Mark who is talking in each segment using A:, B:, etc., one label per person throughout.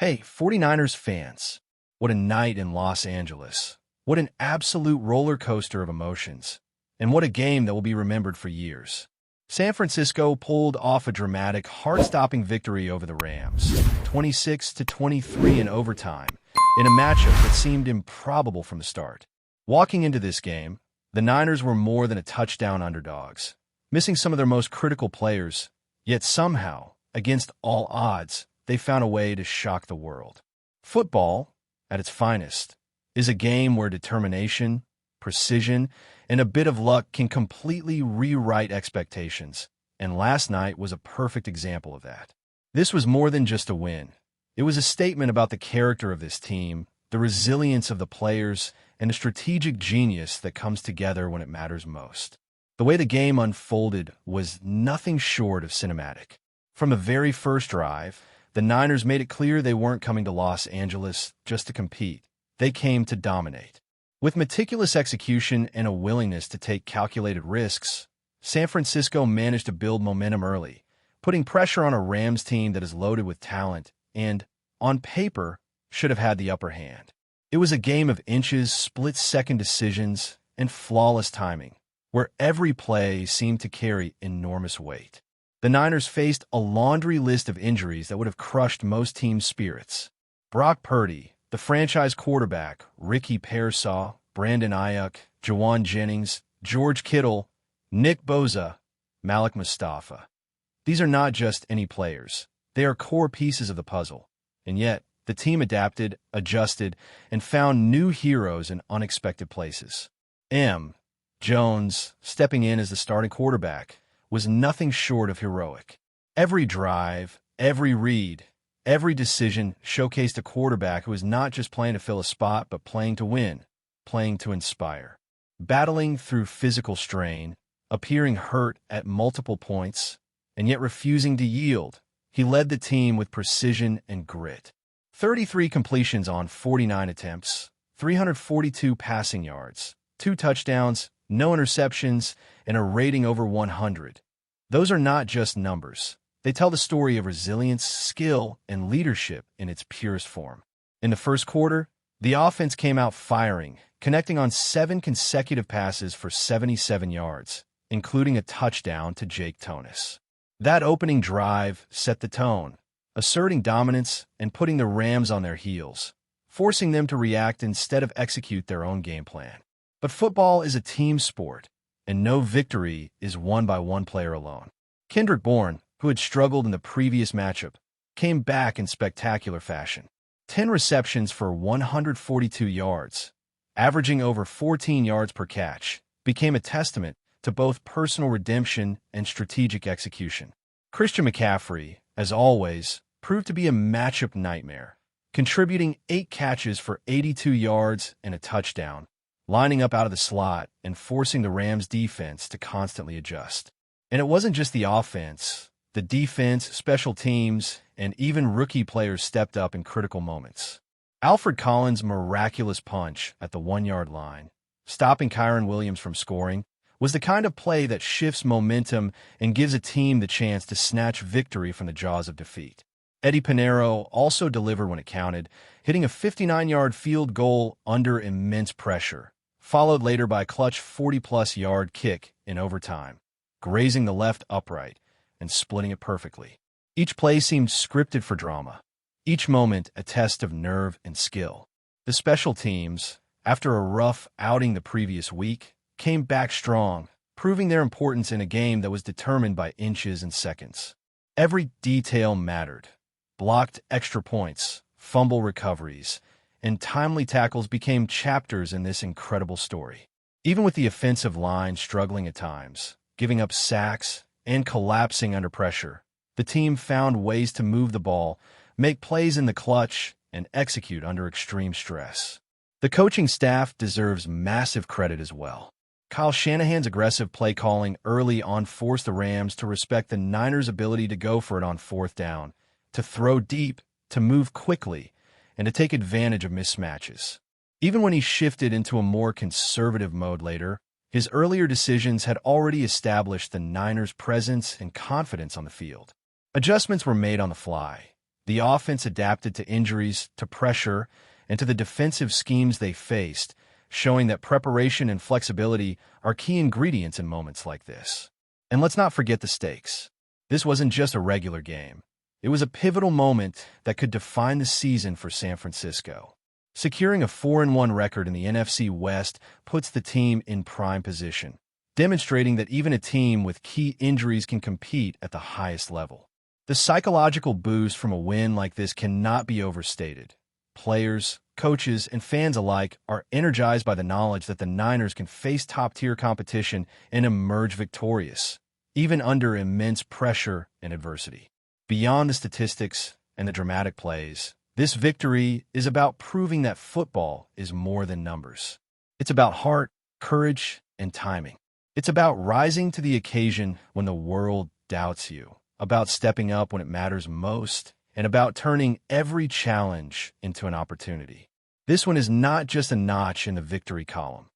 A: Hey, 49ers fans, what a night in Los Angeles. What an absolute roller coaster of emotions. And what a game that will be remembered for years. San Francisco pulled off a dramatic, heart-stopping victory over the Rams, 26-23 in overtime, in a matchup that seemed improbable from the start. Walking into this game, the Niners were more than a touchdown underdogs, missing some of their most critical players, yet somehow, against all odds, they found a way to shock the world. Football, at its finest, is a game where determination, precision, and a bit of luck can completely rewrite expectations, and last night was a perfect example of that. This was more than just a win. It was a statement about the character of this team, the resilience of the players, and the strategic genius that comes together when it matters most. The way the game unfolded was nothing short of cinematic. From the very first drive, the Niners made it clear they weren't coming to Los Angeles just to compete. They came to dominate. With meticulous execution and a willingness to take calculated risks, San Francisco managed to build momentum early, putting pressure on a Rams team that is loaded with talent and, on paper, should have had the upper hand. It was a game of inches, split-second decisions, and flawless timing, where every play seemed to carry enormous weight. The Niners faced a laundry list of injuries that would have crushed most teams' spirits. Brock Purdy, the franchise quarterback, Ricky Pearsall, Brandon Ayuk, Jawan Jennings, George Kittle, Nick Bosa, Malik Mustafa. These are not just any players. They are core pieces of the puzzle. And yet, the team adapted, adjusted, and found new heroes in unexpected places. Jones, stepping in as the starting quarterback, was nothing short of heroic. Every drive, every read, every decision showcased a quarterback who was not just playing to fill a spot, but playing to win, playing to inspire. Battling through physical strain, appearing hurt at multiple points, and yet refusing to yield, he led the team with precision and grit. 33 completions on 49 attempts, 342 passing yards, 2 touchdowns, no interceptions, and a rating over 100. Those are not just numbers. They tell the story of resilience, skill, and leadership in its purest form. In the first quarter, the offense came out firing, connecting on 7 consecutive passes for 77 yards, including a touchdown to Jake Tonis. That opening drive set the tone, asserting dominance and putting the Rams on their heels, forcing them to react instead of execute their own game plan. But football is a team sport, and no victory is won by one player alone. Kendrick Bourne, who had struggled in the previous matchup, came back in spectacular fashion. 10 receptions for 142 yards, averaging over 14 yards per catch, became a testament to both personal redemption and strategic execution. Christian McCaffrey, as always, proved to be a matchup nightmare, contributing 8 catches for 82 yards and a touchdown, lining up out of the slot and forcing the Rams' defense to constantly adjust. And it wasn't just the offense. The defense, special teams, and even rookie players stepped up in critical moments. Alfred Collins' miraculous punch at the 1-yard line, stopping Kyren Williams from scoring, was the kind of play that shifts momentum and gives a team the chance to snatch victory from the jaws of defeat. Eddie Pinheiro also delivered when it counted, hitting a 59-yard field goal under immense pressure, followed later by a clutch 40-plus yard kick in overtime, grazing the left upright and splitting it perfectly. Each play seemed scripted for drama, each moment a test of nerve and skill. The special teams, after a rough outing the previous week, came back strong, proving their importance in a game that was determined by inches and seconds. Every detail mattered. Blocked extra points, fumble recoveries, and timely tackles became chapters in this incredible story. Even with the offensive line struggling at times, giving up sacks, and collapsing under pressure, the team found ways to move the ball, make plays in the clutch, and execute under extreme stress. The coaching staff deserves massive credit as well. Kyle Shanahan's aggressive play calling early on forced the Rams to respect the Niners' ability to go for it on 4th down, to throw deep, to move quickly, and to take advantage of mismatches. Even when he shifted into a more conservative mode later, his earlier decisions had already established the Niners' presence and confidence on the field. Adjustments were made on the fly, The offense adapted to injuries, to pressure, and to the defensive schemes they faced, showing that preparation and flexibility are key ingredients in moments like this. And let's not forget the stakes. This wasn't just a regular game. It was a pivotal moment that could define the season for San Francisco. Securing a 4-1 record in the NFC West puts the team in prime position, demonstrating that even a team with key injuries can compete at the highest level. The psychological boost from a win like this cannot be overstated. Players, coaches, and fans alike are energized by the knowledge that the Niners can face top-tier competition and emerge victorious, even under immense pressure and adversity. Beyond the statistics and the dramatic plays, this victory is about proving that football is more than numbers. It's about heart, courage, and timing. It's about rising to the occasion when the world doubts you, about stepping up when it matters most, and about turning every challenge into an opportunity. This one is not just a notch in the victory column.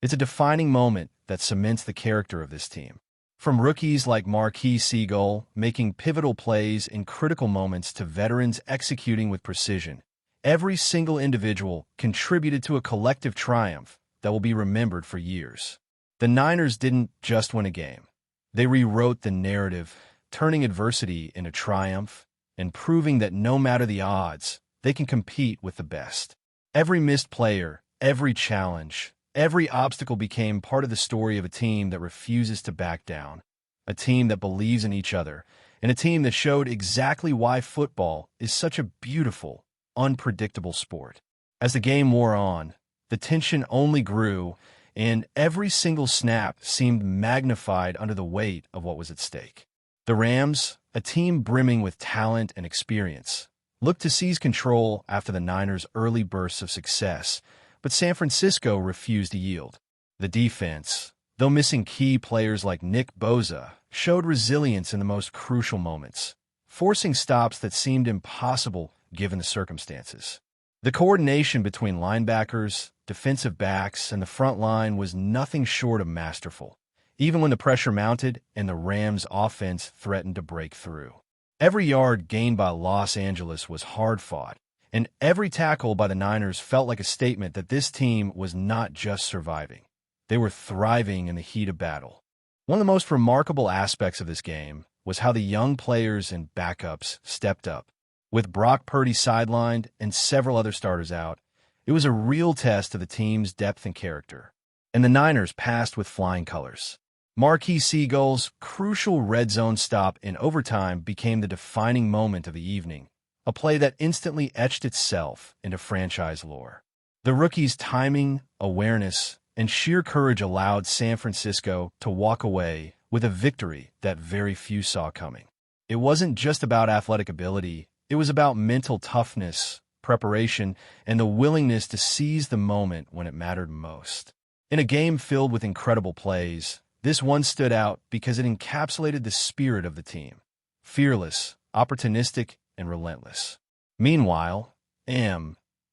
A: It's a defining moment that cements the character of this team. From rookies like Marquise Seagull making pivotal plays in critical moments to veterans executing with precision, every single individual contributed to a collective triumph that will be remembered for years. The Niners didn't just win a game. They rewrote the narrative, turning adversity into triumph and proving that no matter the odds, they can compete with the best. Every missed player, every challenge, every obstacle became part of the story of a team that refuses to back down, a team that believes in each other, and a team that showed exactly why football is such a beautiful, unpredictable sport. As the game wore on, the tension only grew, and every single snap seemed magnified under the weight of what was at stake. The Rams, a team brimming with talent and experience, looked to seize control after the Niners' early bursts of success, but San Francisco refused to yield. The defense, though missing key players like Nick Bosa, showed resilience in the most crucial moments, forcing stops that seemed impossible given the circumstances. The coordination between linebackers, defensive backs, and the front line was nothing short of masterful, even when the pressure mounted and the Rams' offense threatened to break through. Every yard gained by Los Angeles was hard-fought, and every tackle by the Niners felt like a statement that this team was not just surviving. They were thriving in the heat of battle. One of the most remarkable aspects of this game was how the young players and backups stepped up. With Brock Purdy sidelined and several other starters out, it was a real test of the team's depth and character. And the Niners passed with flying colors. Marquise Seagull's crucial red zone stop in overtime became the defining moment of the evening, a play that instantly etched itself into franchise lore. The rookie's timing, awareness, and sheer courage allowed San Francisco to walk away with a victory that very few saw coming. It wasn't just about athletic ability, it was about mental toughness, preparation, and the willingness to seize the moment when it mattered most. In a game filled with incredible plays, this one stood out because it encapsulated the spirit of the team. Fearless, opportunistic, and relentless. Meanwhile,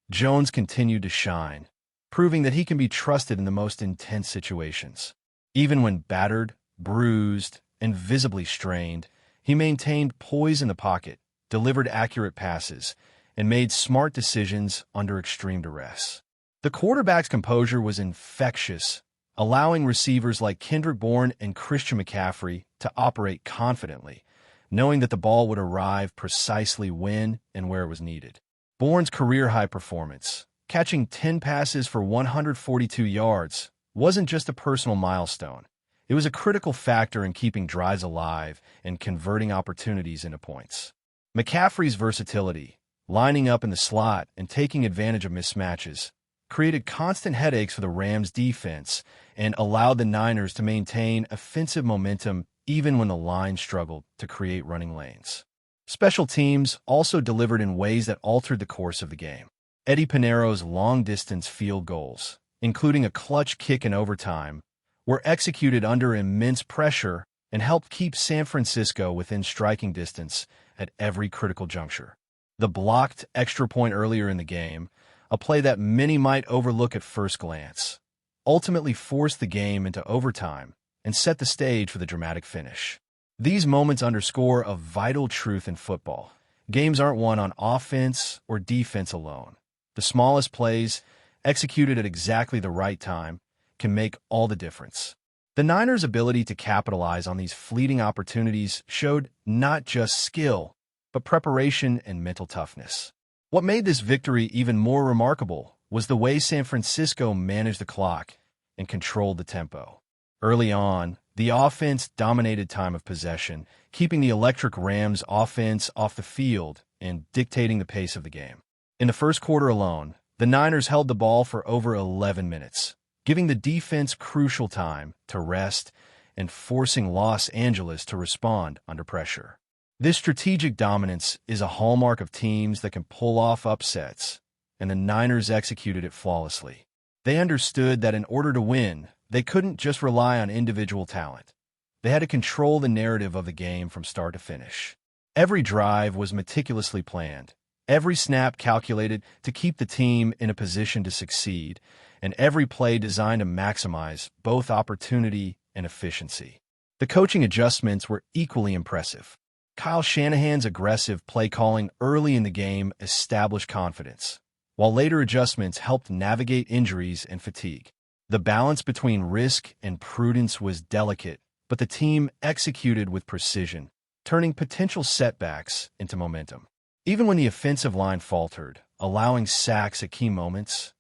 A: Jones continued to shine, proving that he can be trusted in the most intense situations. Even when battered, bruised, and visibly strained, he maintained poise in the pocket, delivered accurate passes, and made smart decisions under extreme duress. The quarterback's composure was infectious, allowing receivers like Kendrick Bourne and Christian McCaffrey to operate confidently, knowing that the ball would arrive precisely when and where it was needed. Bourne's career-high performance, catching 10 passes for 142 yards, wasn't just a personal milestone. It was a critical factor in keeping drives alive and converting opportunities into points. McCaffrey's versatility, lining up in the slot and taking advantage of mismatches, created constant headaches for the Rams' defense and allowed the Niners to maintain offensive momentum even when the line struggled to create running lanes. Special teams also delivered in ways that altered the course of the game. Eddie Pinheiro's long-distance field goals, including a clutch kick in overtime, were executed under immense pressure and helped keep San Francisco within striking distance at every critical juncture. The blocked extra point earlier in the game, a play that many might overlook at first glance, ultimately forced the game into overtime and set the stage for the dramatic finish. These moments underscore a vital truth in football. Games aren't won on offense or defense alone. The smallest plays, executed at exactly the right time, can make all the difference. The Niners' ability to capitalize on these fleeting opportunities showed not just skill, but preparation and mental toughness. What made this victory even more remarkable was the way San Francisco managed the clock and controlled the tempo. Early on, the offense dominated time of possession, keeping the electric Rams' offense off the field and dictating the pace of the game. In the first quarter alone, the Niners held the ball for over 11 minutes, giving the defense crucial time to rest and forcing Los Angeles to respond under pressure. This strategic dominance is a hallmark of teams that can pull off upsets, and the Niners executed it flawlessly. They understood that in order to win, they couldn't just rely on individual talent. They had to control the narrative of the game from start to finish. Every drive was meticulously planned, every snap calculated to keep the team in a position to succeed, and every play designed to maximize both opportunity and efficiency. The coaching adjustments were equally impressive. Kyle Shanahan's aggressive play calling early in the game established confidence, while later adjustments helped navigate injuries and fatigue. The balance between risk and prudence was delicate, but the team executed with precision, turning potential setbacks into momentum. Even when the offensive line faltered, allowing sacks at key moments,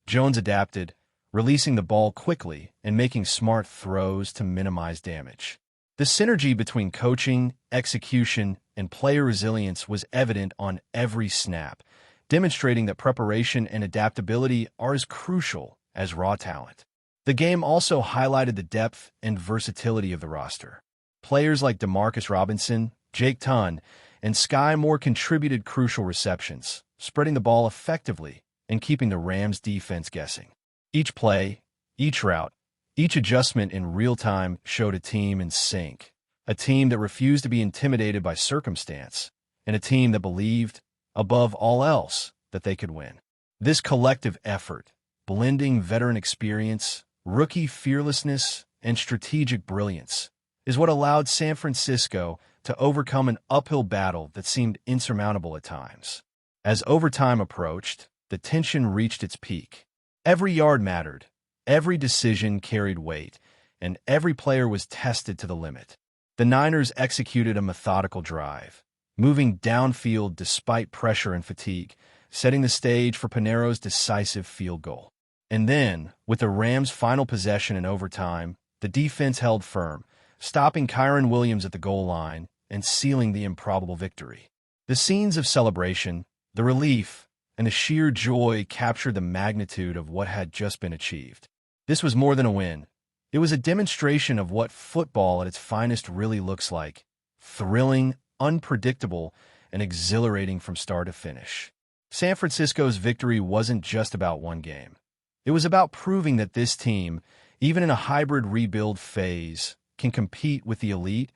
A: Jones adapted, releasing the ball quickly and making smart throws to minimize damage. The synergy between coaching, execution, and player resilience was evident on every snap, demonstrating that preparation and adaptability are as crucial as raw talent. The game also highlighted the depth and versatility of the roster. Players like Demarcus Robinson, Jake Tunn, and Sky Moore contributed crucial receptions, spreading the ball effectively and keeping the Rams' defense guessing. Each play, each route, each adjustment in real time showed a team in sync, a team that refused to be intimidated by circumstance, and a team that believed, above all else, that they could win. This collective effort, blending veteran experience, rookie fearlessness, and strategic brilliance, is what allowed San Francisco to overcome an uphill battle that seemed insurmountable at times. As overtime approached, the tension reached its peak. Every yard mattered, every decision carried weight, and every player was tested to the limit. The Niners executed a methodical drive, moving downfield despite pressure and fatigue, setting the stage for Pinero's decisive field goal. And then, with the Rams' final possession in overtime, the defense held firm, stopping Kyren Williams at the goal line and sealing the improbable victory. The scenes of celebration, the relief, and the sheer joy captured the magnitude of what had just been achieved. This was more than a win. It was a demonstration of what football at its finest really looks like: thrilling, unpredictable, and exhilarating from start to finish. San Francisco's victory wasn't just about one game. It was about proving that this team, even in a hybrid rebuild phase, can compete with the elite,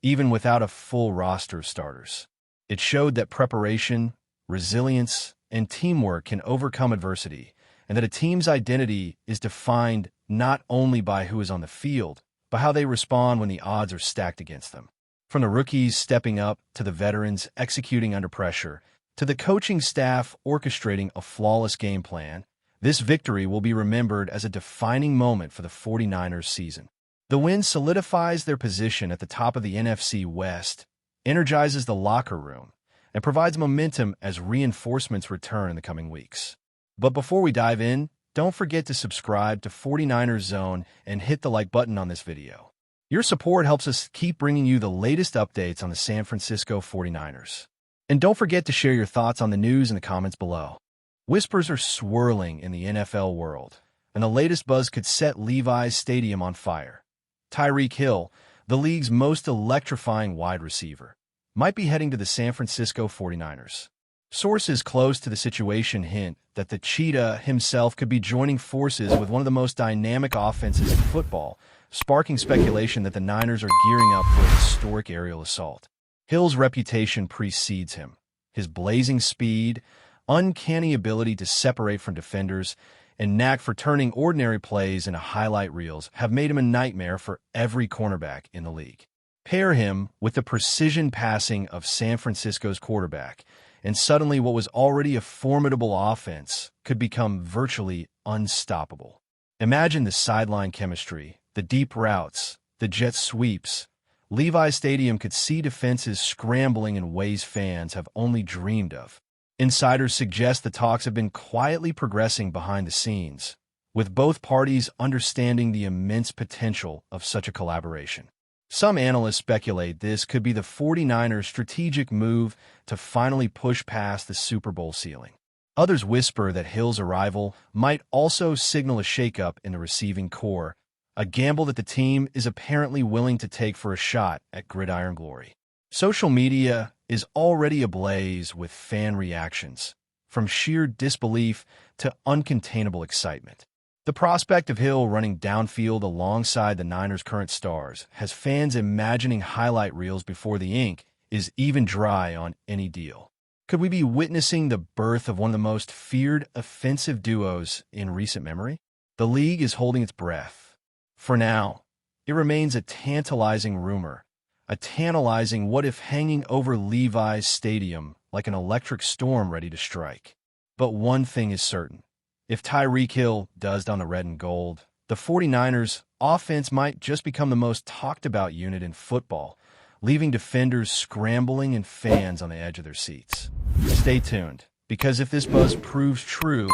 A: even without a full roster of starters. It showed that preparation, resilience, and teamwork can overcome adversity, and that a team's identity is defined not only by who is on the field, but how they respond when the odds are stacked against them. From the rookies stepping up, to the veterans executing under pressure, to the coaching staff orchestrating a flawless game plan, this victory will be remembered as a defining moment for the 49ers season. The win solidifies their position at the top of the NFC West, energizes the locker room, and provides momentum as reinforcements return in the coming weeks. But before we dive in, don't forget to subscribe to 49ers Zone and hit the like button on this video. Your support helps us keep bringing you the latest updates on the San Francisco 49ers. And don't forget to share your thoughts on the news in the comments below. Whispers are swirling in the NFL world, and the latest buzz could set LEVI'S Stadium on fire. Tyreek Hill, the league's most electrifying wide receiver, might be heading to the San Francisco 49ers. Sources close to the situation hint that the Cheetah himself could be joining forces with one of the most dynamic offenses in football, sparking speculation that the Niners are gearing up for a historic aerial assault. Hill's reputation precedes him. His blazing speed, uncanny ability to separate from defenders, and knack for turning ordinary plays into highlight reels have made him a nightmare for every cornerback in the league. Pair him with the precision passing of San Francisco's quarterback, and suddenly what was already a formidable offense could become virtually unstoppable. Imagine the sideline chemistry, the deep routes, the jet sweeps. Levi's Stadium could see defenses scrambling in ways fans have only dreamed of. Insiders suggest the talks have been quietly progressing behind the scenes, with both parties understanding the immense potential of such a collaboration. Some analysts speculate this could be the 49ers' strategic move to finally push past the Super Bowl ceiling. Others whisper that Hill's arrival might also signal a shakeup in the receiving corps, a gamble that the team is apparently willing to take for a shot at gridiron glory. Social media is already ablaze with fan reactions, from sheer disbelief to uncontainable excitement. The prospect of Hill running downfield alongside the Niners' current stars has fans imagining highlight reels before the ink is even dry on any deal. Could we be witnessing the birth of one of the most feared offensive duos in recent memory? The league is holding its breath. For now, it remains a tantalizing rumor, a tantalizing what-if hanging over Levi's Stadium like an electric storm ready to strike. But one thing is certain. If Tyreek Hill does don the red and gold, the 49ers' offense might just become the most talked-about unit in football, leaving defenders scrambling and fans on the edge of their seats. Stay tuned, because if this buzz proves true,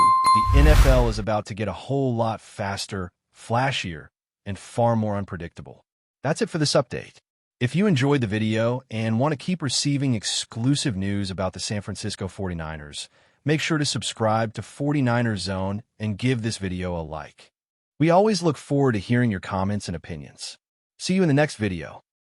A: the NFL is about to get a whole lot faster, flashier, and far more unpredictable. That's it for this update. If you enjoyed the video and want to keep receiving exclusive news about the San Francisco 49ers, make sure to subscribe to 49ers Zone and give this video a like. We always look forward to hearing your comments and opinions. See you in the next video.